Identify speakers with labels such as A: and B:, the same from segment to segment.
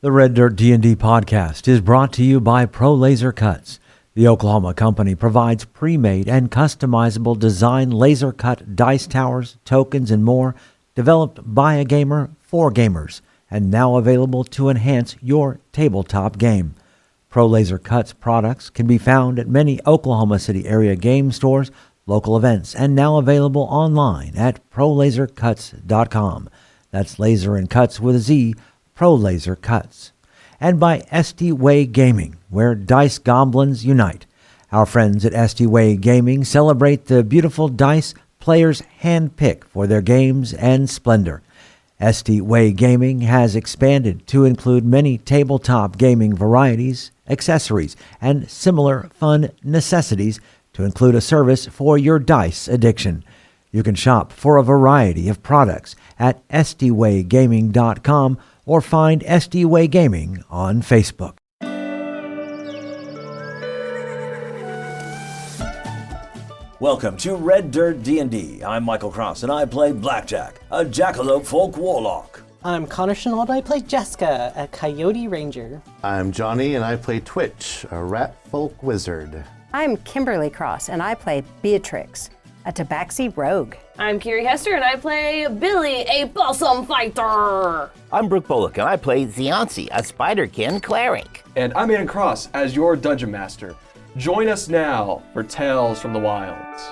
A: The Red Dirt D&D podcast is brought to you by Pro Laser Cuts. The Oklahoma company provides pre-made and customizable design laser cut dice towers, tokens, and more, developed by a gamer for gamers, and now available to enhance your tabletop game. Pro Laser Cuts products can be found at many Oklahoma City area game stores, local events, and now available online at prolasercuts.com. That's laser and cuts with a Z, Pro Laser Cuts. And by SD Way Gaming, where dice goblins unite. Our friends at SD Way Gaming celebrate the beautiful dice players handpick for their games and splendor. SD Way Gaming has expanded to include many tabletop gaming varieties, accessories, and similar fun necessities to include a service for your dice addiction. You can shop for a variety of products at sdwaygaming.com or find SD Way Gaming on Facebook. Welcome to Red Dirt D&D. I'm Michael Cross, and I play Blackjack, a jackalope folk warlock.
B: I'm Connor Shenold, I play Jaska, a coyote ranger.
C: I'm Johnny, and I play Twitch, a rat folk wizard.
D: I'm Kimberly Cross, and I play Beatrix, a Tabaxi rogue.
E: I'm Kiri Hester, and I play Billy, a balsam fighter.
F: I'm Brooke Bullock, and I play Ziansi, a spiderkin cleric.
G: And I'm Aaron Cross as your Dungeon Master. Join us now for Tales from the Wilds.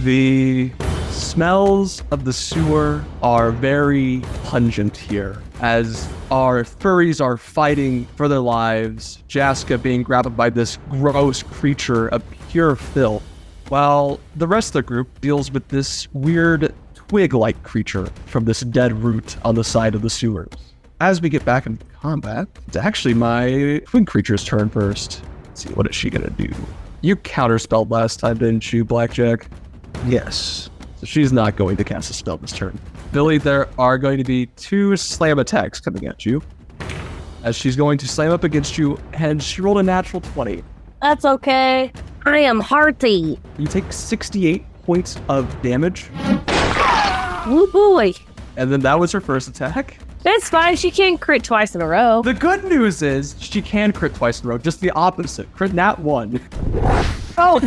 H: The smells of the sewer are very pungent here, as our furries are fighting for their lives, Jaska being grabbed by this gross creature of pure filth, while the rest of the group deals with this weird twig-like creature from this dead root on the side of the sewers. As we get back into combat, it's actually my twin creature's turn first. Let's see, what is she gonna do? You counterspelled last time, didn't you, Blackjack? Yes. So she's not going to cast a spell this turn. Billy, there are going to be 2 slam attacks coming at you, as she's going to slam up against you, and she rolled a natural 20.
E: That's okay. I am hearty.
H: You take 68 points of damage,
E: Woo boy.
H: and then that was her first attack.
E: It's fine. She can't crit twice in a row.
H: The good news is she can crit twice in a row, just the opposite. Crit nat 1.
E: Oh.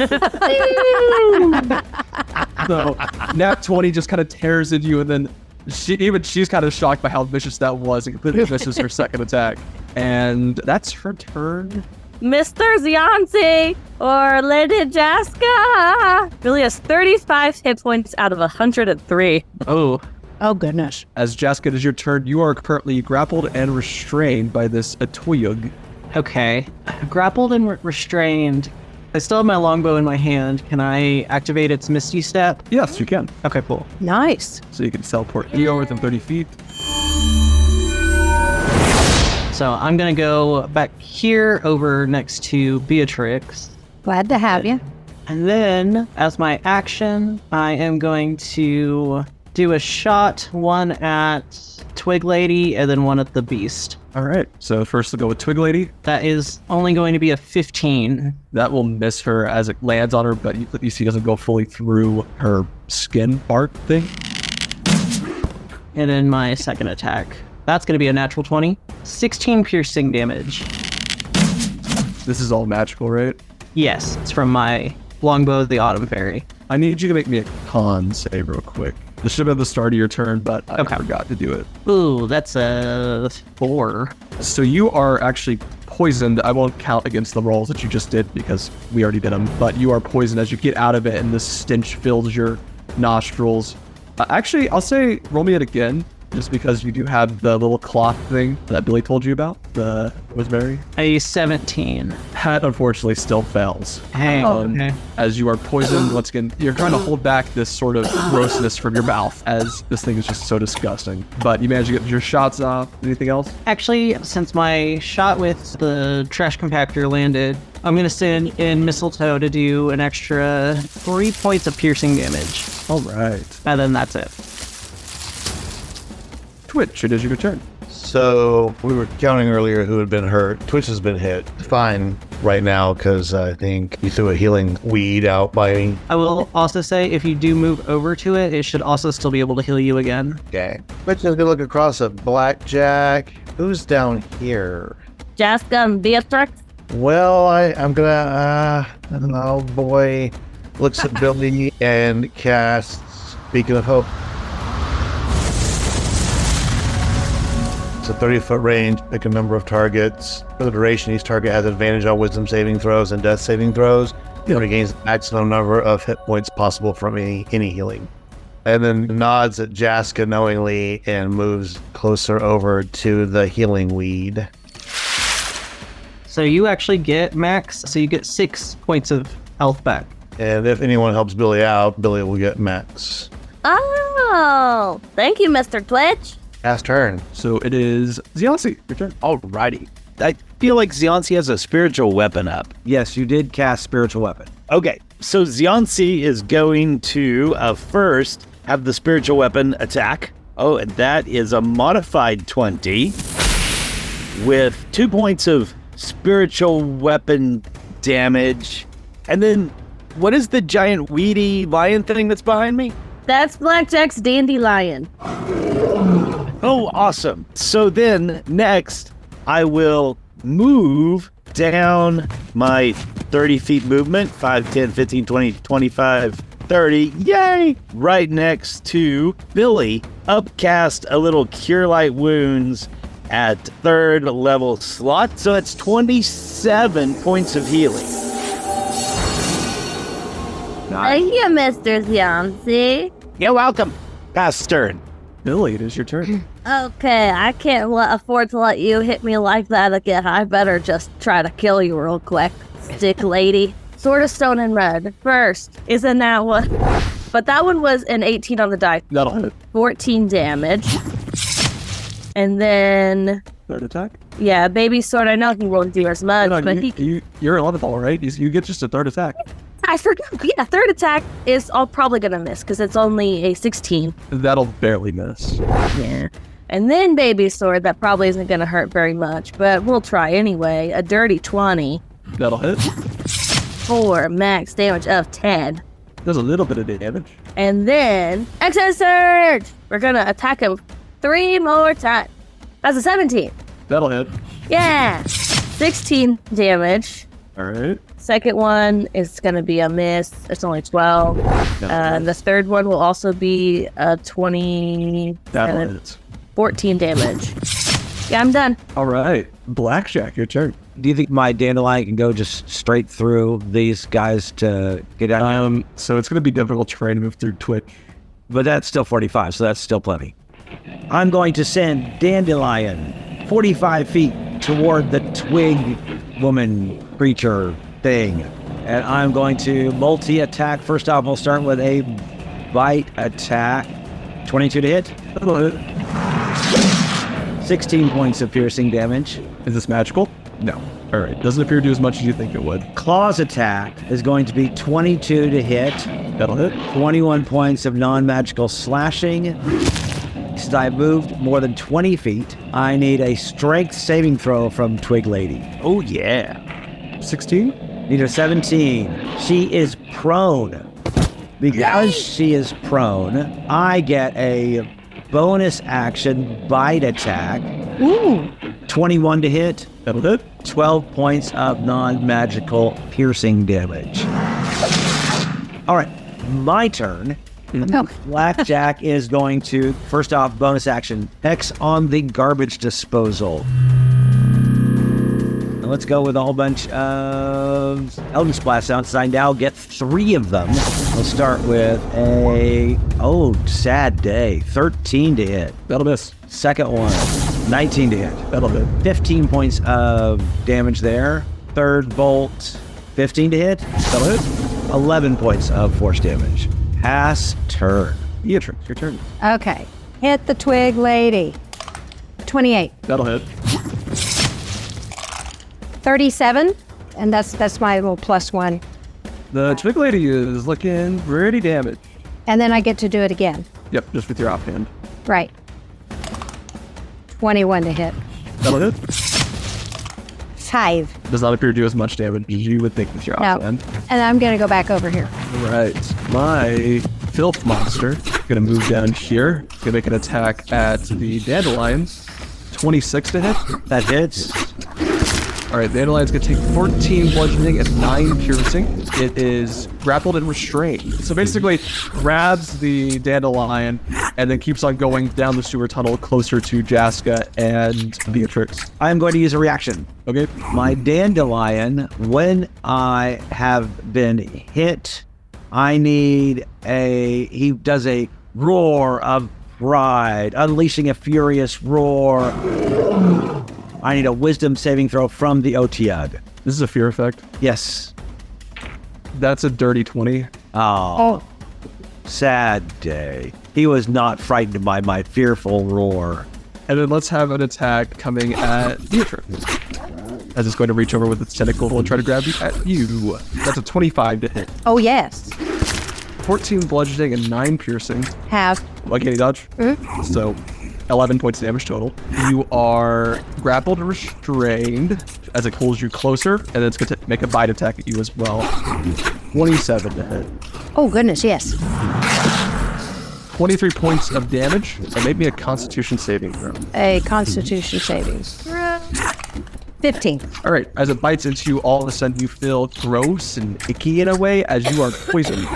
H: So nat 20 just kind of tears into you, and then she's kind of shocked by how vicious that was, and completely misses her second attack. And that's her turn.
E: Mr. Ziansi or Lady Jaska. Billy has 35 hit points out of 103.
H: Oh.
B: Oh, goodness.
H: As Jaska, it is your turn. You are currently grappled and restrained by this Otyugh.
B: Okay. Grappled and restrained. I still have my longbow in my hand. Can I activate its Misty Step?
H: Yes, you can.
B: Okay, cool.
E: Nice.
H: So you can teleport EO within 30 feet.
B: So I'm going to go back here over next to Beatrix.
D: Glad to have you.
B: And then, as my action, I am going to do a shot, one at Twig Lady and then one at the Beast.
H: All right. So first we'll go with Twig Lady.
B: That is only going to be a 15.
H: That will miss her as it lands on her, but you see it doesn't go fully through her skin bark thing.
B: And then my second attack. That's going to be a natural 20. 16 piercing damage.
H: This is all magical, right?
B: Yes, it's from my longbow, the Autumn Fairy.
H: I need you to make me a con save real quick. This should have been the start of your turn, but I forgot to do it.
B: Ooh, that's a 4.
H: So you are actually poisoned. I won't count against the rolls that you just did because we already did them, but you are poisoned as you get out of it and the stench fills your nostrils. Actually, I'll say roll me it again, just because you do have the little cloth thing that Billy told you about, the rosemary.
B: A 17.
H: That unfortunately still fails.
B: Hey, okay.
H: As you are poisoned, once again, you're trying to hold back this sort of grossness from your mouth, as this thing is just so disgusting. But you managed to get your shots off. Anything else?
B: Actually, since my shot with the trash compactor landed, I'm going to send in Mistletoe to do an extra 3 points of piercing damage.
H: All right.
B: And then that's it.
H: Twitch, it is your turn.
C: So we were counting earlier who had been hurt. Twitch has been hit. Fine right now because I think you threw a healing weed out by me.
B: I will also say if you do move over to it, it should also still be able to heal you again.
C: Okay. Twitch is gonna look across at Blackjack. Who's down here?
E: Jaska and Beatrix.
C: Well, I'm gonna, oh boy. Looks at Billy and casts Beacon of Hope. It's a 30-foot range, pick a number of targets. For the duration, each target has advantage on wisdom saving throws and death saving throws. It regains the maximum number of hit points possible from any healing. And then nods at Jaska knowingly and moves closer over to the healing weed.
B: So you actually get max, so you get 6 points of health back.
C: And if anyone helps Billy out, Billy will get max.
E: Oh, thank you, Mr. Twitch.
C: Last turn.
H: So it is Ziansi. Your turn.
I: Alrighty. I feel like Ziansi has a spiritual weapon up.
A: Yes, you did cast spiritual weapon.
I: Okay, so Ziansi is going to first have the spiritual weapon attack. Oh, and that is a modified 20 with 2 points of spiritual weapon damage. And then, what is the giant weedy lion thing that's behind me?
E: That's Blackjack's dandelion.
I: Oh, awesome. So then, next, I will move down my 30 feet movement, 5, 10, 15, 20, 25, 30, yay! Right next to Billy, upcast a little Cure Light Wounds at 3rd level slot. So it's 27 points of healing.
E: Thank you, Mr. Ziansi.
I: You're welcome. Pass turn.
H: Billy, it is your turn.
E: Okay, I can't afford to let you hit me like that again. I better just try to kill you real quick, stick lady. Sword of Stone and Red. First, isn't that one? But that one was an 18 on the die.
H: That'll hit.
E: 14 damage. And then...
H: Third attack?
E: Yeah, Baby Sword, I know he won't do as much, but
H: you're 11th level, right? You get just a third attack.
E: I forgot. Yeah, third attack is probably going to miss because it's only a 16.
H: That'll barely miss.
E: Yeah. And then Baby Sword, that probably isn't going to hurt very much, but we'll try anyway. A dirty 20.
H: That'll hit.
E: 4 max damage of 10.
H: Does a little bit of damage.
E: And then Excess Surge! We're going to attack him 3 more times. That's a 17.
H: That'll hit.
E: Yeah. 16 damage.
H: All right.
E: Second one is going to be a miss. It's only 12. The third one will also be a 20.
H: That'll hit.
E: 14 damage. Yeah, I'm done.
H: All right. Blackjack, your turn.
A: Do you think my dandelion can go just straight through these guys to get out?
H: So it's going to be difficult trying to move through Twitch.
A: But that's still 45, so that's still plenty. I'm going to send Dandelion 45 feet toward the twig woman creature thing. And I'm going to multi-attack. First off, we'll start with a bite attack. 22 to hit.
H: That'll hit.
A: 16 points of piercing damage.
H: Is this magical? No. All right. Doesn't appear to do as much as you think it would.
A: Claws attack is going to be 22 to hit.
H: That'll hit.
A: 21 points of non-magical slashing. Since I moved more than 20 feet, I need a strength saving throw from Twig Lady.
I: Oh, yeah.
H: 16?
A: Need a 17. She is prone. Because she is prone, I get a bonus action bite attack.
E: Ooh.
A: 21 to hit.
H: That'll hit.
A: 12 points of non-magical piercing damage. All right, my turn. Blackjack is going to, first off, bonus action, X on the garbage disposal. And let's go with a whole bunch of Eldritch Blast sounds. I now get 3 of them. We'll start with sad day, 13 to hit.
H: That'll miss.
A: Second one, 19 to hit.
H: That'll hit.
A: 15 points of damage there. Third bolt, 15 to hit.
H: That'll hit.
A: 11 points of force damage. Pass turn.
H: Beatrix, your turn.
D: Okay. Hit the twig lady. 28.
H: That'll hit.
D: 37. And that's my little +1.
H: The twig lady is looking pretty damaged.
D: And then I get to do it again.
H: Yep, just with your offhand.
D: Right. 21 to hit.
H: That'll hit.
D: 5.
H: Does not appear to do as much damage as you would think with your
D: No.
H: offhand.
D: And I'm going to go back over here.
H: Right. My filth monster gonna move down here. Gonna make an attack at the dandelion. 26 to hit.
I: That hits.
H: All right, the dandelion's gonna take 14 bludgeoning and 9 piercing. It is grappled and restrained. So basically, grabs the dandelion and then keeps on going down the sewer tunnel closer to Jaska and Beatrix.
I: I'm going to use a reaction.
H: Okay.
I: My dandelion, when I have been hit, I need he does a roar of pride, unleashing a furious roar. I need a wisdom saving throw from the Otyugh.
H: This is a fear effect.
I: Yes.
H: That's a dirty 20.
I: Oh. Sad day. He was not frightened by my fearful roar.
H: And then let's have an attack coming at Beatrix. As it's going to reach over with its tentacle and try to grab you at you. That's a 25 to hit.
D: Oh, yes.
H: 14 bludgeoning and 9 piercing.
D: Have.
H: Uncanny dodge.
D: Mm-hmm.
H: So 11 points of damage total. You are grappled and restrained as it pulls you closer, and then it's going to make a bite attack at you as well. 27 to hit.
D: Oh, goodness, yes.
H: 23 points of damage, and make me a Constitution saving throw.
D: A Constitution savings. 15.
H: All right, as it bites into you, all of a sudden you feel gross and icky in a way as you are poisoned.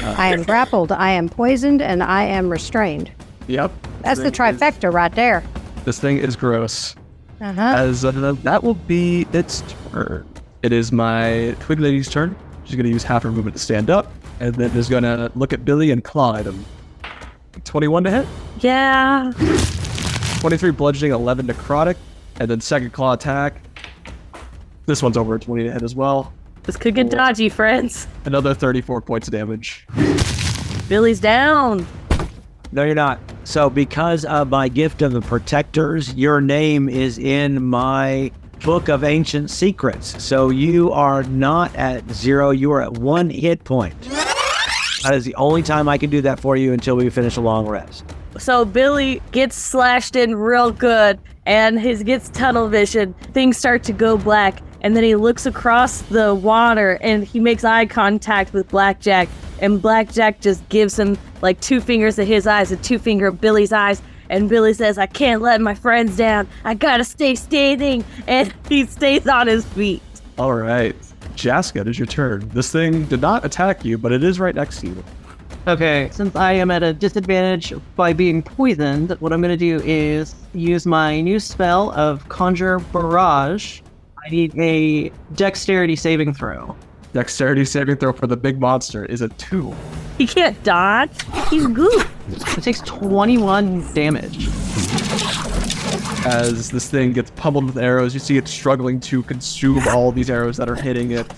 D: I am grappled, I am poisoned, and I am restrained.
H: Yep.
D: That's the trifecta right there.
H: This thing is gross.
D: Uh-huh.
H: As that will be its turn. It is my Twig Lady's turn. She's going to use half her movement to stand up, and then is going to look at Billy and claw at him. 21 to hit.
E: Yeah.
H: 23 bludgeoning, 11 necrotic, and then second claw attack. This one's over at 20 to hit as well.
E: This could get dodgy, friends.
H: Another 34 points of damage.
E: Billy's down.
I: No, you're not. So because of my gift of the protectors, your name is in my book of ancient secrets. So you are not at 0. You are at 1 hit point. That is the only time I can do that for you until we finish a long rest.
E: So Billy gets slashed in real good, and gets tunnel vision. Things start to go black, and then he looks across the water, and he makes eye contact with Blackjack, and Blackjack just gives him like 2 fingers at his eyes and 2 fingers at Billy's eyes, and Billy says, "I can't let my friends down. I gotta stay standing," and he stays on his feet.
H: All right. Jaska, it is your turn. This thing did not attack you, but it is right next to you.
B: Okay, since I am at a disadvantage by being poisoned, what I'm going to do is use my new spell of Conjure Barrage. I need a dexterity saving throw.
H: Dexterity saving throw for the big monster is a 2.
E: He can't dodge. He's good.
B: It takes 21 damage.
H: As this thing gets pummeled with arrows, you see it struggling to consume all these arrows that are hitting it.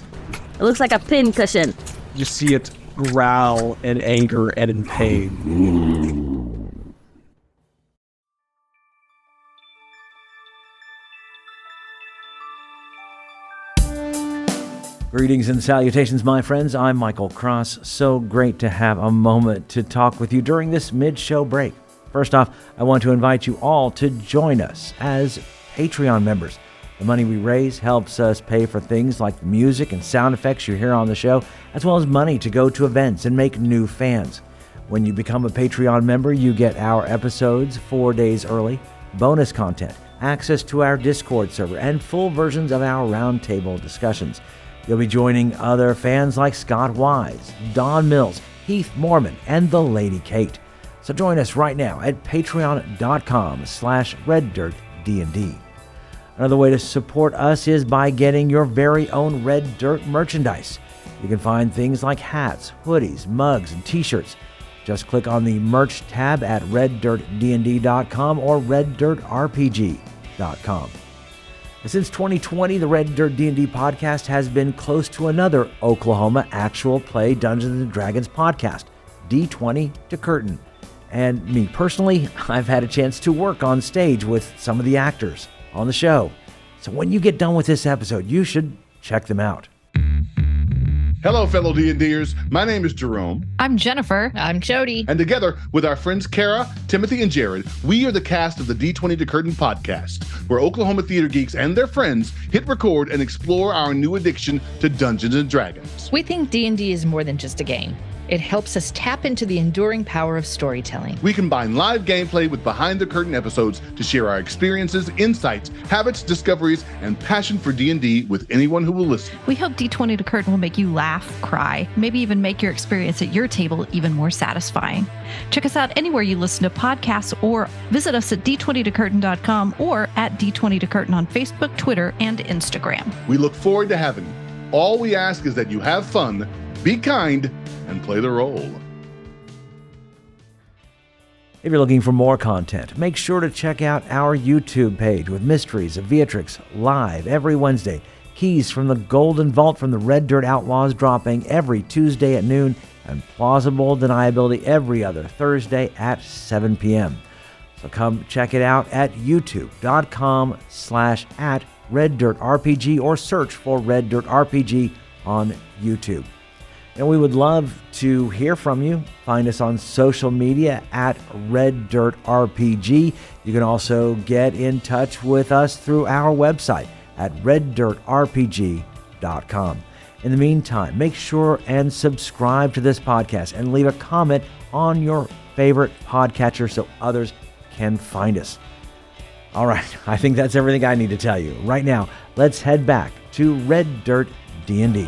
E: It looks like a pin cushion.
H: You see it growl in anger and in pain.
A: Greetings and salutations, my friends. I'm Michael Cross. So great to have a moment to talk with you during this mid-show break. First off, I want to invite you all to join us as Patreon members. The money we raise helps us pay for things like music and sound effects you hear on the show, as well as money to go to events and make new fans. When you become a Patreon member, you get our episodes 4 days early, bonus content, access to our Discord server, and full versions of our roundtable discussions. You'll be joining other fans like Scott Wise, Don Mills, Heath Mormon, and the Lady Kate. So join us right now at patreon.com/reddirtdnd. Another way to support us is by getting your very own Red Dirt merchandise. You can find things like hats, hoodies, mugs, and t-shirts. Just click on the merch tab at reddirtdnd.com or reddirtrpg.com. Since 2020, the Red Dirt D&D podcast has been close to another Oklahoma actual play Dungeons & Dragons podcast, D20 to Curtain. And me personally, I've had a chance to work on stage with some of the actors on the show. So when you get done with this episode, you should check them out.
J: Hello, fellow D&Ders. My name is Jerome.
K: I'm Jennifer. I'm Jody.
J: And together with our friends Kara, Timothy, and Jared, we are the cast of the D20 to Curtain podcast, where Oklahoma theater geeks and their friends hit record and explore our new addiction to Dungeons and Dragons.
K: We think D&D is more than just a game. It helps us tap into the enduring power of storytelling.
J: We combine live gameplay with behind-the-curtain episodes to share our experiences, insights, habits, discoveries, and passion for D&D with anyone who will listen.
L: We hope D20 to Curtain will make you laugh, cry, maybe even make your experience at your table even more satisfying. Check us out anywhere you listen to podcasts or visit us at d20tocurtain.com or at D20tocurtain on Facebook, Twitter, and Instagram.
J: We look forward to having you. All we ask is that you have fun, be kind, and play the role.
A: If you're looking for more content, make sure to check out our YouTube page with Mysteries of Beatrix live every Wednesday. Keys from the Golden Vault from the Red Dirt Outlaws dropping every Tuesday at noon, and Plausible Deniability every other Thursday at 7 p.m. So come check it out at youtube.com/@RedDirtRPG or search for Red Dirt RPG on YouTube. And we would love to hear from you. Find us on social media at Red Dirt RPG. You can also get in touch with us through our website at reddirtrpg.com. In the meantime, make sure and subscribe to this podcast and leave a comment on your favorite podcatcher so others can find us. All right, I think that's everything I need to tell you. Right now, let's head back to Red Dirt D&D.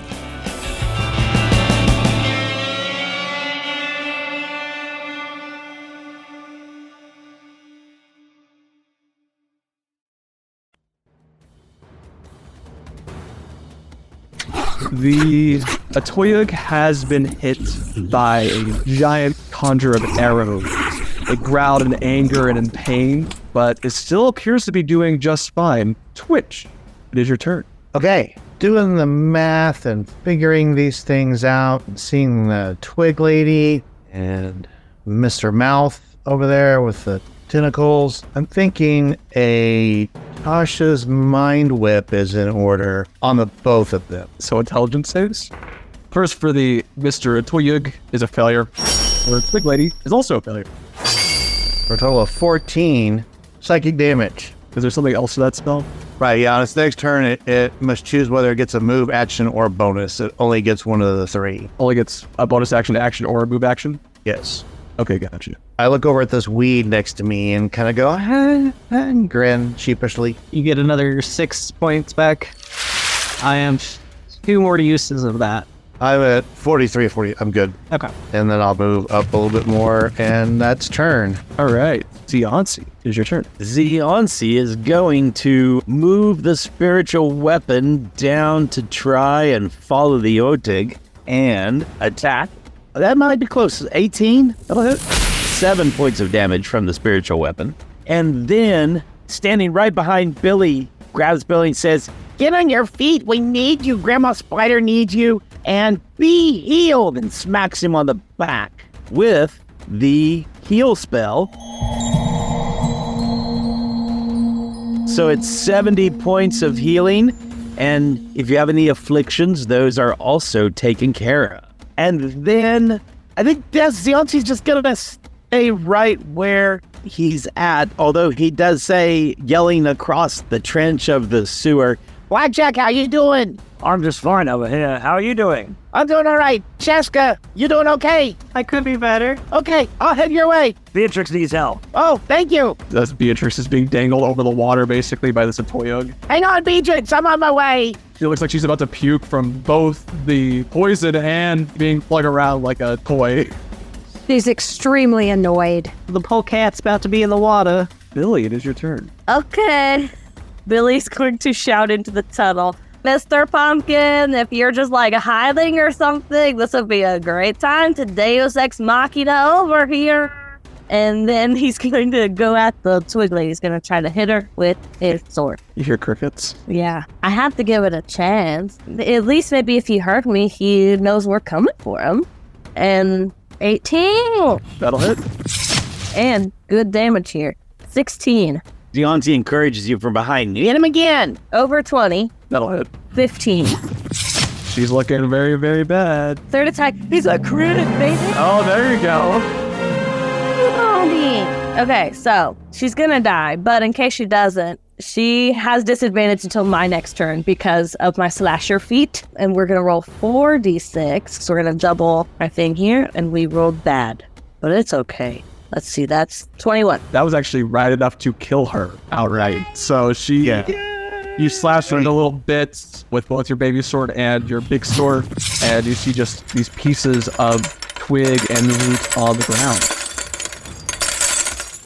H: The Otyugh has been hit by a giant conjure of arrows. It growled in anger and in pain, but it still appears to be doing just fine. Twitch, it is your turn.
M: Okay, doing the math and figuring these things out and seeing the twig lady and Mr. Mouth over there with the tentacles. I'm thinking a Tasha's Mind Whip is in order on the both of them.
H: So intelligence saves. First for the Mr. Otyugh is a failure. For the twig lady is also a failure.
M: For a total of 14 psychic damage.
H: Is there something else to that spell?
M: Right, yeah, on its next turn, it must choose whether it gets a move, action, or bonus. It only gets one of the three.
H: Only gets a bonus action, or a move action?
M: Yes.
H: Okay, gotcha.
M: I look over at this weed next to me and kind of go, and grin sheepishly.
B: You get another 6 points back. I have 2 more uses of that.
M: I'm at 43, 40. I'm good.
B: Okay.
M: And then I'll move up a little bit more, and that's turn.
H: All right. Zionsi, it is your turn.
I: Zionsi is going to move the spiritual weapon down to try and follow the Otyugh and attack. That might be close. 18? That'll hit. 7 points of damage from the spiritual weapon. And then, standing right behind Billy, grabs Billy and says, "Get on your feet. We need you. Grandma Spider needs you. And be healed," and smacks him on the back with the heal spell. So it's 70 points of healing. And if you have any afflictions, those are also taken care of. And then I think Zionsi's just going to stay right where he's at, although he does say, yelling across the trench of the sewer, "Blackjack, how you doing?"
N: "I'm just fine over here. How are you doing?"
F: "I'm doing all right. Jaska, you doing okay?"
B: "I could be better."
F: "Okay, I'll head your way."
N: "Beatrix needs help."
F: "Oh, thank you."
H: That's Beatrix is being dangled over the water, basically, by this Otyugh.
F: "Hang on, Beatrix, I'm on my way."
H: She looks like she's about to puke from both the poison and being flung around like a toy.
D: She's extremely annoyed.
B: The polecat's about to be in the water.
H: Billy, it is your turn.
E: Okay. Billy's going to shout into the tunnel, "Mr. Pumpkin, if you're just like hiding or something, this would be a great time to Deus Ex Machina over here." And then he's going to go at the twig lady. He's going to try to hit her with his sword.
H: You hear crickets?
E: Yeah. I have to give it a chance. At least maybe if he heard me, he knows we're coming for him. And 18.
H: That'll hit.
E: And good damage here. 16.
I: Zionsi encourages you from behind. Hit him again.
E: Over 20.
H: That'll hit.
E: 15.
H: She's looking very, very bad.
E: Third attack. He's a crit, baby.
H: Oh, there you go.
E: Okay, so she's gonna die, but in case she doesn't, she has disadvantage until my next turn because of my slasher feat, and we're gonna roll 4d6. So we're gonna double our thing here, and we rolled bad, but it's okay. Let's see, that's 21.
H: That was actually right enough to kill her outright. So you slash her into little bits with both your baby sword and your big sword, and you see just these pieces of twig and root on the ground.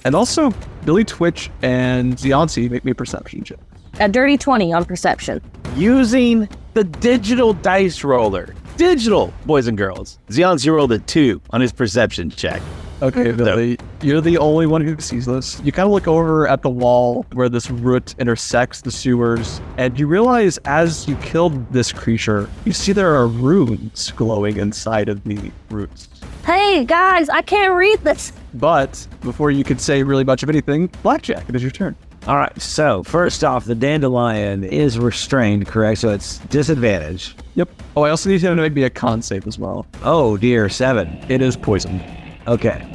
H: And also, Billy Twitch and Ziansi make me a perception check.
E: A dirty 20 on perception.
I: Using the digital dice roller. Digital, boys and girls. Ziansi rolled a 2 on his perception check.
H: Okay, Billy, you're the only one who sees this. You kind of look over at the wall where this root intersects the sewers, and you realize as you killed this creature, you see there are runes glowing inside of the roots.
E: Hey, guys, I can't read this.
H: But before you could say really much of anything, Blackjack, it is your turn.
N: All right, so first off, the dandelion is restrained, correct? So it's disadvantage.
H: Yep. Oh, I also need him to make me a con save as well.
N: Oh, dear, 7.
H: It is poisoned.
N: Okay.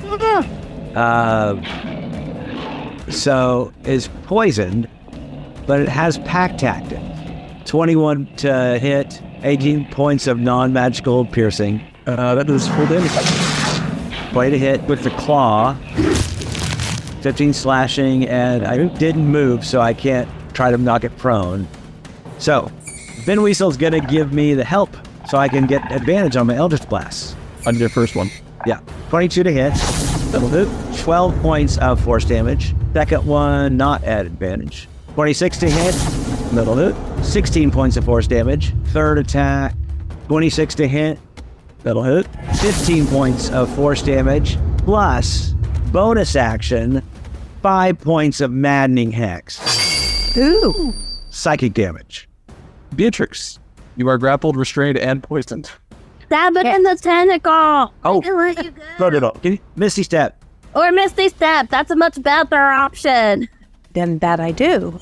N: So it's poisoned, but it has pack tactic. 21 to hit, 18 points of non-magical piercing.
H: That is full damage.
N: 20 to hit with the claw. 15 slashing, and I didn't move, so I can't try to knock it prone. So, Ben Weasel's gonna give me the help, so I can get advantage on my Eldritch Blast.
H: On your first one.
N: Yeah. 22 to hit.
H: That'll hit.
N: 12 points of force damage. Second one, not at advantage. 26 to hit.
H: That'll hit.
N: 16 points of force damage. Third attack, 26 to hit.
H: That'll hit.
N: 15 points of force damage, plus bonus action, 5 points of maddening hex.
E: Ooh.
N: Psychic damage.
H: Beatrix, you are grappled, restrained, and poisoned.
E: Stab it in the tentacle.
N: Oh,
E: I can let you go.
N: Throw it up. Misty Step.
E: Or Misty Step. That's a much better option.
D: Then that I do.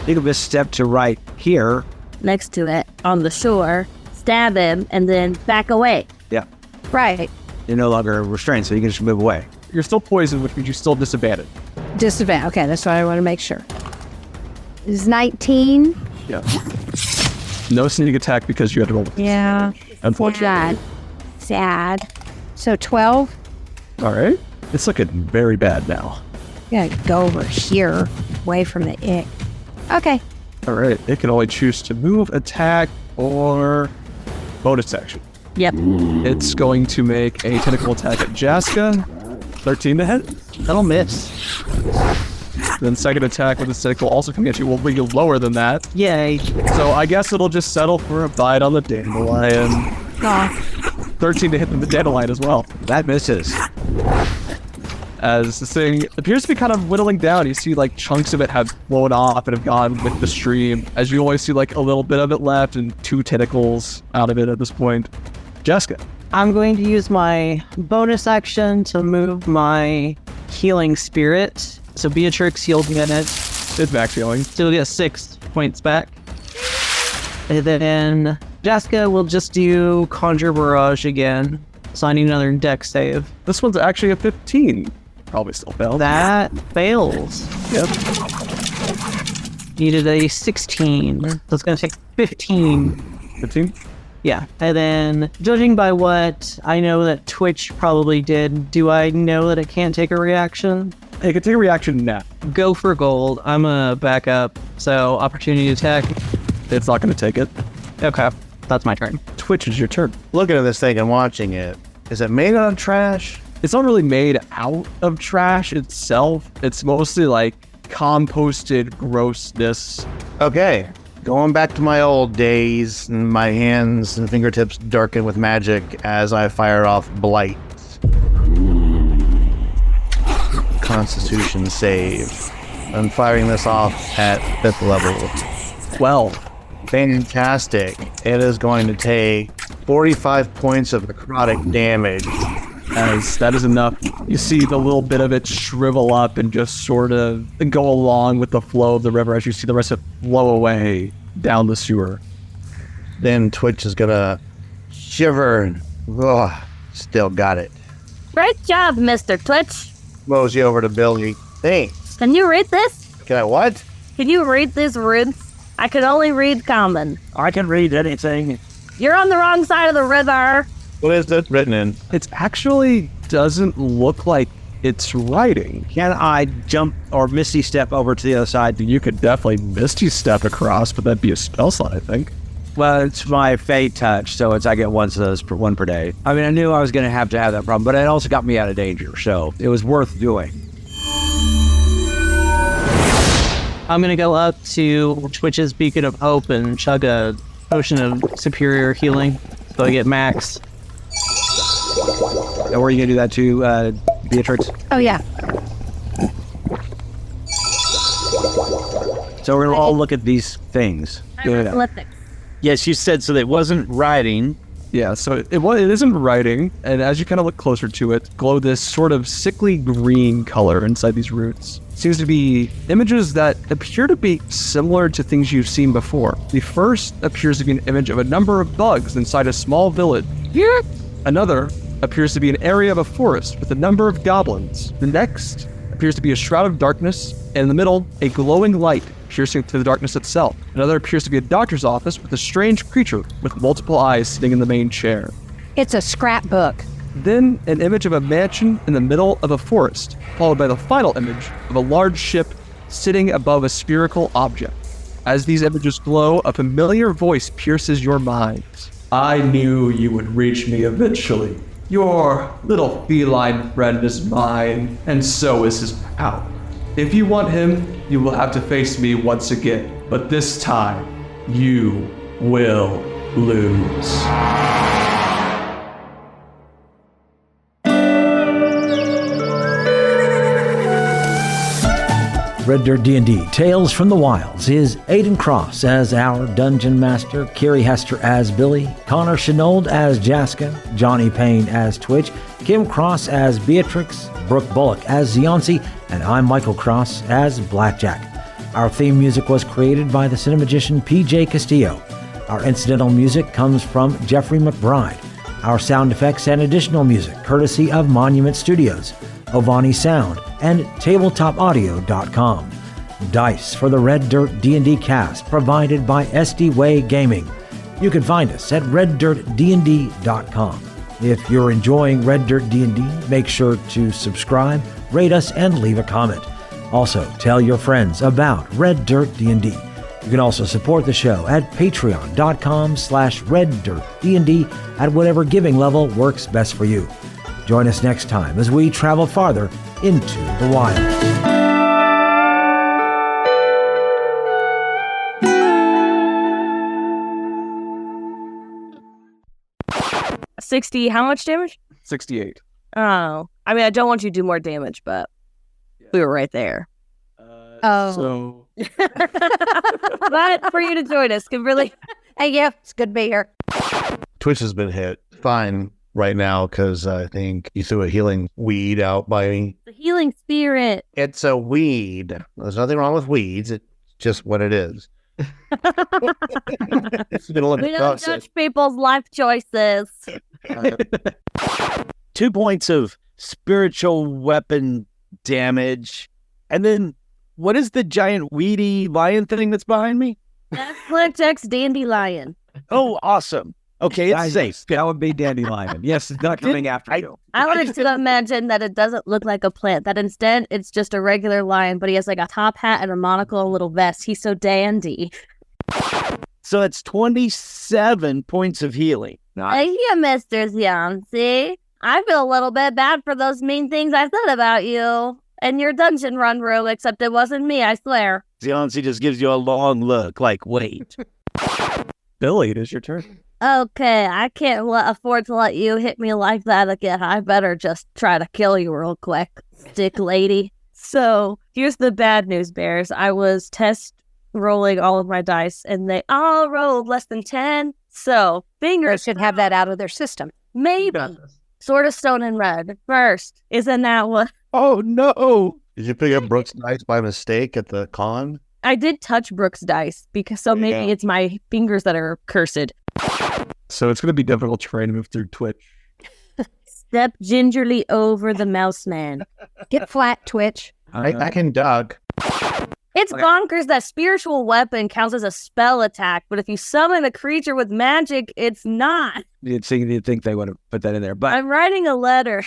N: You can just step to right here.
E: Next to it, on the shore, stab him, and then back away.
N: Yeah.
D: Right.
N: You're no longer restrained, so you can just move away.
H: You're still poisoned, which means you're still disadvantaged.
D: Disadvantage. Okay, that's what I want to make sure. Is 19?
H: Yeah. No sneak attack because you had to roll.
D: Yeah.
H: Unfortunately.
D: Sad. So 12?
H: All right. It's looking very bad now.
D: Yeah, go over here, away from the ick. Okay.
H: All right. It can only choose to move, attack, or bonus action.
E: Yep.
H: It's going to make a tentacle attack at Jaska. 13 to hit.
B: That'll miss.
H: Then second attack with the tentacle also coming at you will be lower than that.
B: Yay.
H: So I guess it'll just settle for a bite on the dandelion.
D: Oh.
H: 13 to hit the dandelion as well.
N: That misses.
H: As this thing appears to be kind of whittling down, you see like chunks of it have blown off and have gone with the stream. As you always see like a little bit of it left and 2 tentacles out of it at this point. Jaska.
B: I'm going to use my bonus action to move my healing spirit. So Beatrix, you'll get it.
H: It's max healing.
B: So you'll get 6 points back. And then Jaska will just do Conjure Barrage again. So I need another dex save.
H: This one's actually a 15. Probably still failed.
B: That fails.
H: Yep.
B: Needed a 16. So it's going to take 15.
H: 15?
B: Yeah. And then, judging by what I know that Twitch probably did, do I know that it can't take a reaction?
H: It can take a reaction now.
B: Go for gold. I'm a backup. So, opportunity attack.
H: It's not going to take it.
B: Okay. That's my turn.
H: Twitch is your turn.
C: Looking at this thing and watching it, is it made out of trash?
H: It's not really made out of trash itself. It's mostly like composted grossness.
C: Okay. Going back to my old days, and my hands and fingertips darken with magic as I fire off Blight. Constitution save. I'm firing this off at 5th level.
H: 12.
C: Fantastic. It is going to take 45 points of necrotic damage.
H: As that is enough. You see the little bit of it shrivel up and just sort of go along with the flow of the river as you see the rest of it flow away. down the sewer.
C: Then Twitch is gonna shiver and still got it.
E: Great job, Mr. Twitch.
C: Mosey over to Billy. Thanks.
E: Can you read this?
C: Can I what?
E: Can you read these runes? I can only read common.
N: I can read anything.
E: You're on the wrong side of the river.
C: What is it written in?
H: It actually doesn't look like it's writing.
N: Can I jump or misty step over to the other side?
H: You could definitely misty step across, but that'd be a spell slot, I think.
N: Well, it's my fate touch, so I get one of those one per day. I mean, I knew I was going to have that problem, but it also got me out of danger, so it was worth doing.
B: I'm going to go up to Twitch's Beacon of Hope and chug a potion of superior healing so I get max.
N: And were you going to do that too, Beatrix?
D: Oh, yeah.
N: So we're going to all look at these things.
I: Yes, you said so that it wasn't writing.
H: Yeah, so it isn't writing, and as you kind of look closer to it, glow this sort of sickly green color inside these roots. Seems to be images that appear to be similar to things you've seen before. The first appears to be an image of a number of bugs inside a small village. Another appears to be an area of a forest with a number of goblins. The next appears to be a shroud of darkness, and in the middle, a glowing light piercing through the darkness itself. Another appears to be a doctor's office with a strange creature with multiple eyes sitting in the main chair.
D: It's a scrapbook.
H: Then an image of a mansion in the middle of a forest, followed by the final image of a large ship sitting above a spherical object. As these images glow, a familiar voice pierces your minds. I knew you would reach me eventually. Your little feline friend is mine, and so is his power. If you want him, you will have to face me once again, but this time, you will lose.
A: Red Dirt D&D Tales from the Wilds is Aiden Cross as our Dungeon Master, Carrie Hester as Billy, Connor Shenold as Jaska, Johnny Payne as Twitch, Kim Cross as Beatrix, Brooke Bullock as Ziansi, and I'm Michael Cross as Blackjack. Our theme music was created by the cinemagician PJ Castillo. Our incidental music comes from Jeffrey McBride. Our sound effects and additional music courtesy of Monument Studios, Ovani Sound, and TabletopAudio.com. Dice for the Red Dirt D&D cast provided by SD Way Gaming. You can find us at reddirtdnd.com. If you're enjoying Red Dirt D&D, make sure to subscribe, rate us, and leave a comment. Also, tell your friends about Red Dirt D&D. You can also support the show at patreon.com/reddirtdnd at whatever giving level works best for you. Join us next time as we travel farther into the wild.
E: 60, how much damage?
H: 68.
E: Oh. I mean, I don't want you to do more damage, but we were right there.
H: So...
E: But for you to join us, can really...
D: Hey, yeah, it's good to be here.
C: Twitch has been hit fine right now because I think you threw a healing weed out by me.
E: The healing spirit.
C: It's a weed. There's nothing wrong with weeds. It's just what it is.
E: We don't judge people's life choices.
I: 2 points of spiritual weapon damage. And then what is the giant weedy lion thing that's behind me?
E: That's Blackjack's dandelion.
I: Oh, awesome. Okay, it's safe.
N: That would be dandelion. Yes, it's not coming after you.
E: I like to imagine that it doesn't look like a plant, that instead it's just a regular lion, but he has like a top hat and a monocle, a little vest. He's so dandy.
I: So it's 27 points of healing.
E: Thank you, Mr. Ziansi. I feel a little bit bad for those mean things I said about you and your dungeon run room, except it wasn't me, I swear.
I: Ziansi just gives you a long look, like, wait.
N: Billy, it is your turn.
E: Okay, I can't afford to let you hit me like that again. I better just try to kill you real quick, stick lady. So, here's the bad news, bears. I was test rolling all of my dice, and they all rolled less than 10. So, fingers
D: should have that out of their system.
E: Maybe. Sword of Stone and Red. First, isn't that what?
H: Oh, no.
C: Did you pick up Brooke's dice by mistake at the con?
E: I did touch Brooke's dice because maybe it's my fingers that are cursed.
H: So it's going to be difficult terrain to move through Twitch.
E: Step gingerly over the mouse man.
O: Get flat, Twitch.
M: I can duck.
E: It's bonkers that spiritual weapon counts as a spell attack, but if you summon a creature with magic, it's not.
N: You'd think they would have put that in there. But
E: I'm writing a letter.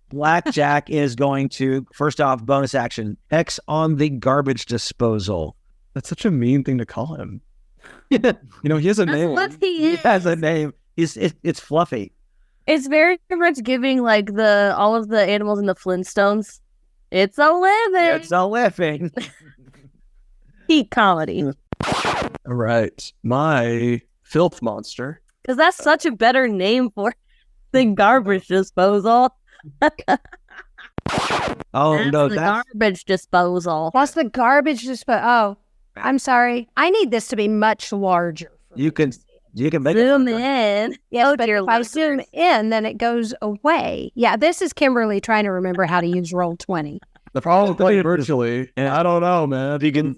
N: Blackjack is going to, first off, bonus action, X on the garbage disposal.
H: That's such a mean thing to call him. He has a name.
E: What he is.
N: He has a name. It's Fluffy.
E: It's very much giving like all of the animals in the Flintstones. It's a living.
N: It's a living.
E: Peak comedy.
H: All right. My filth monster.
E: Because that's such a better name for than garbage disposal. Garbage disposal.
O: What's the garbage disposal? Oh, I'm sorry. I need this to be much larger.
N: You can make
E: zoom in.
O: Yes, but if I zoom in, then it goes away. Yeah, this is Kimberly trying to remember how to use Roll20.
H: The problem with playing virtually, I don't know, man.
I: You can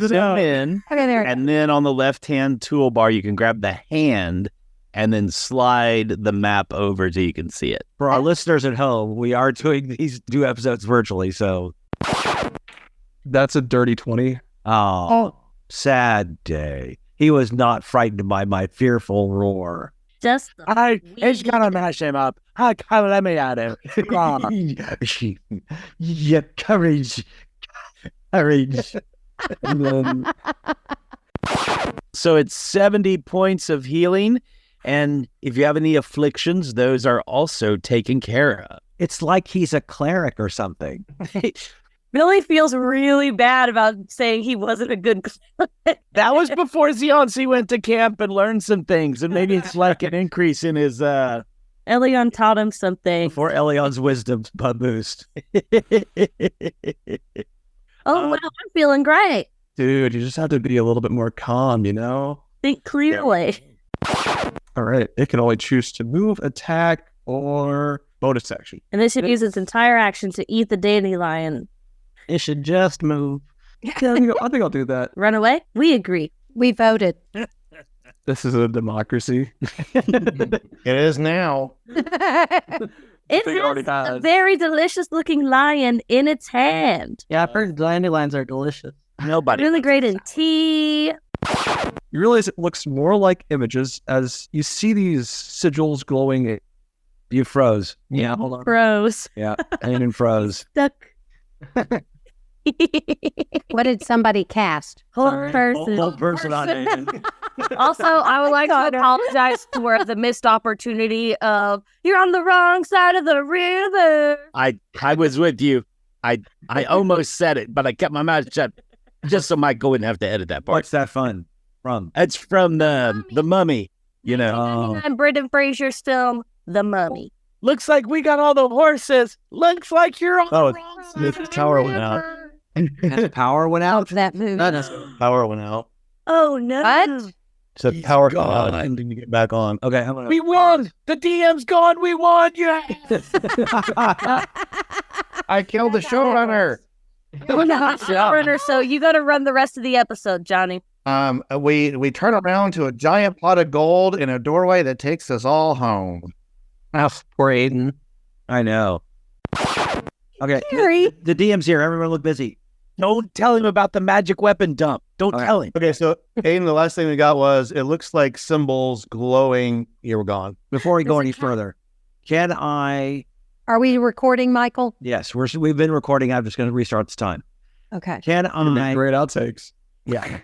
I: zoom in, and then on the left-hand toolbar, you can grab the hand and then slide the map over so you can see it.
N: For our listeners at home, we are doing these 2 episodes virtually, so...
H: That's a dirty 20.
N: Oh, sad day. He was not frightened by my fearful roar.
E: Just
I: it's gonna mash him up. I can't let me at him.
N: Yeah, courage.
I: So it's 70 points of healing, and if you have any afflictions, those are also taken care of.
N: It's like he's a cleric or something.
E: Billy feels really bad about saying he wasn't a good cleric.
I: That was before Ziansi went to camp and learned some things, and maybe it's like an increase in his...
E: Elion taught him something.
N: Before Elion's wisdom boost.
E: Wow, I'm feeling great.
H: Dude, you just have to be a little bit more calm,
E: Think clearly.
H: All right. It can only choose to move, attack, or bonus action.
E: And it should use its entire action to eat the dandelion.
N: It should just move.
H: Yeah, I think I'll do that.
E: Run away? We agree.
O: We voted.
H: This is a democracy.
M: It is now.
E: It has a very delicious looking lion in its hand.
B: Yeah, I've heard dandelions are delicious.
I: Nobody.
E: Really great in tea.
H: You realize it looks more like images as you see these sigils glowing.
N: You froze.
H: Yeah, hold on.
E: Froze.
N: Yeah, and froze.
E: Stuck.
O: What did somebody cast?
E: Whole person.
N: Whole person on it.
E: Also, I would like to apologize for the missed opportunity of you're on the wrong side of the river.
I: I was with you. I almost said it, but I kept my mouth shut just so Mike wouldn't have to edit that part.
N: What's that from?
I: It's from the Mummy,
E: I'm Brendan Fraser's film, The Mummy.
I: Looks like we got all the horses. Looks like you're on the wrong side.
M: His power went out.
N: His power went out?
O: That movie.
M: Power went out.
E: Oh, no.
O: What?
M: So power went out. I need to get back on.
N: Okay,
I: we won. The DM's gone. We won. Yeah.
M: I killed the showrunner.
E: Showrunner, so you got to run the rest of the episode, Johnny.
M: We turn around to a giant pot of gold in a doorway that takes us all home.
B: Oh, poor Aiden.
N: I know. Okay, the DM's here. Everyone look busy.
I: Don't tell him about the magic weapon dump. Don't tell him.
M: Okay, so Aiden, the last thing we got was it looks like symbols glowing. Here, we're gone.
N: Before we go any further, can I...
O: Are we recording, Michael?
N: Yes, we've been recording. I'm just going to restart this time.
O: Okay.
N: Can I...
H: Great outtakes.
N: Yeah.